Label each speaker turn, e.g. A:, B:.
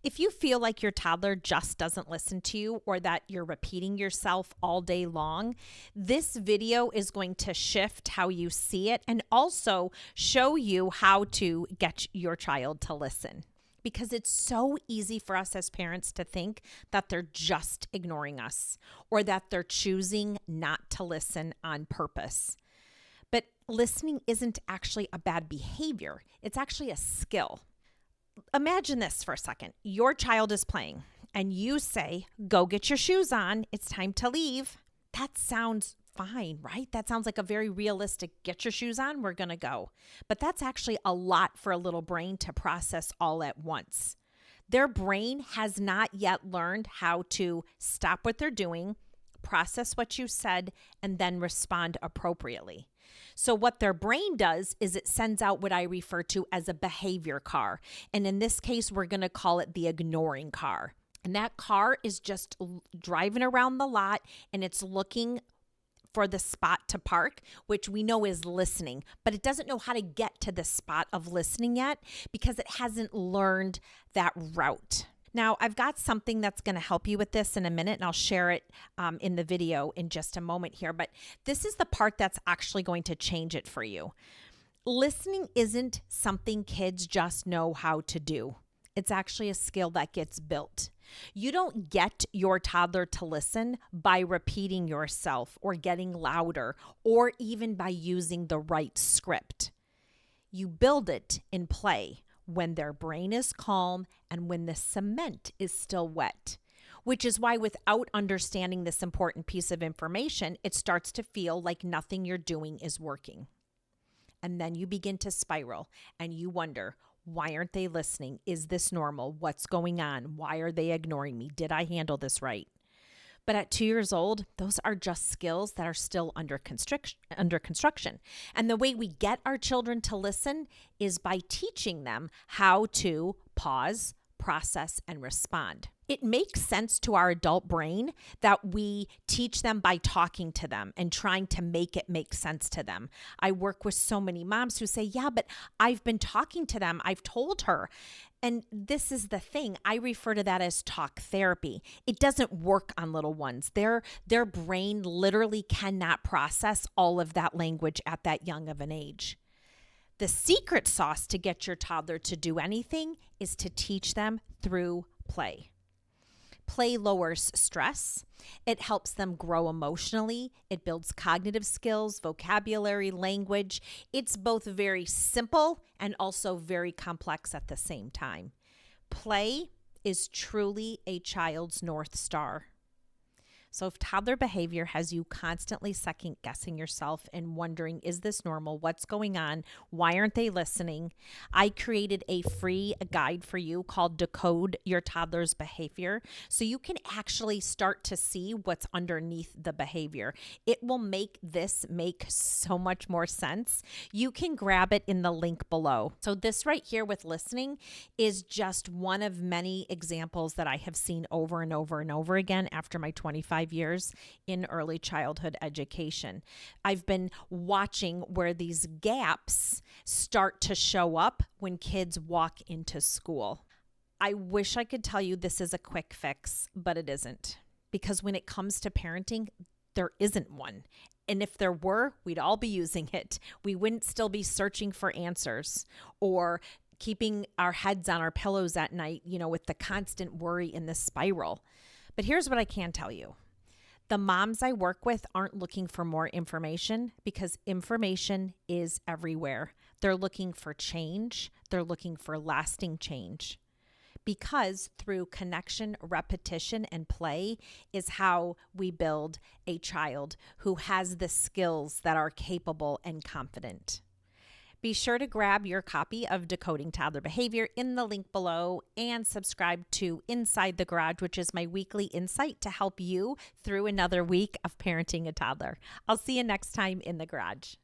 A: If you feel like your toddler just doesn't listen to you or that you're repeating yourself all day long, this video is going to shift how you see it and also show you how to get your child to listen. Because it's so easy for us as parents to think that they're just ignoring us or that they're choosing not to listen on purpose. But listening isn't actually a bad behavior. It's actually a skill. Imagine this for a second. Your child is playing and you say, "Go get your shoes on. It's time to leave." That sounds fine, right? That sounds like a very realistic, get your shoes on, we're going to go. But that's actually a lot for a little brain to process all at once. Their brain has not yet learned how to stop what they're doing, process what you said, and then respond appropriately. So what their brain does is it sends out what I refer to as a behavior car. And in this case, we're going to call it the ignoring car. And that car is just driving around the lot and it's looking for the spot to park, which we know is listening, but it doesn't know how to get to the spot of listening yet because it hasn't learned that route. Now, I've got something that's going to help you with this in a minute, and I'll share it in the video in just a moment here. But this is the part that's actually going to change it for you. Listening isn't something kids just know how to do. It's actually a skill that gets built. You don't get your toddler to listen by repeating yourself or getting louder or even by using the right script. You build it in play, when their brain is calm and when the cement is still wet, which is why without understanding this important piece of information, it starts to feel like nothing you're doing is working. And then you begin to spiral and you wonder, why aren't they listening? Is this normal? What's going on? Why are they ignoring me? Did I handle this right? But at 2 years old, those are just skills that are still under construction. And the way we get our children to listen is by teaching them how to pause, process, and respond. It makes sense to our adult brain that we teach them by talking to them and trying to make it make sense to them. I work with so many moms who say, "Yeah, but I've been talking to them. I've told her." And this is the thing. I refer to that as talk therapy. It doesn't work on little ones. Their brain literally cannot process all of that language at that young of an age. The secret sauce to get your toddler to do anything is to teach them through play. Play lowers stress. It helps them grow emotionally. It builds cognitive skills, vocabulary, language. It's both very simple and also very complex at the same time. Play is truly a child's North Star. So if toddler behavior has you constantly second guessing yourself and wondering, is this normal? What's going on? Why aren't they listening? I created a free guide for you called Decode Your Toddler's Behavior. So you can actually start to see what's underneath the behavior. It will make this make so much more sense. You can grab it in the link below. So this right here with listening is just one of many examples that I have seen over and over and over again after my 25 years in early childhood education. I've been watching where these gaps start to show up when kids walk into school. I wish I could tell you this is a quick fix, but it isn't. Because when it comes to parenting, there isn't one. And if there were, we'd all be using it. We wouldn't still be searching for answers or keeping our heads on our pillows at night, with the constant worry in this spiral. But here's what I can tell you. The moms I work with aren't looking for more information because information is everywhere. They're looking for change. They're looking for lasting change. Because through connection, repetition, and play is how we build a child who has the skills that are capable and confident. Be sure to grab your copy of Decoding Toddler Behavior in the link below and subscribe to Inside the Garage, which is my weekly insight to help you through another week of parenting a toddler. I'll see you next time in the garage.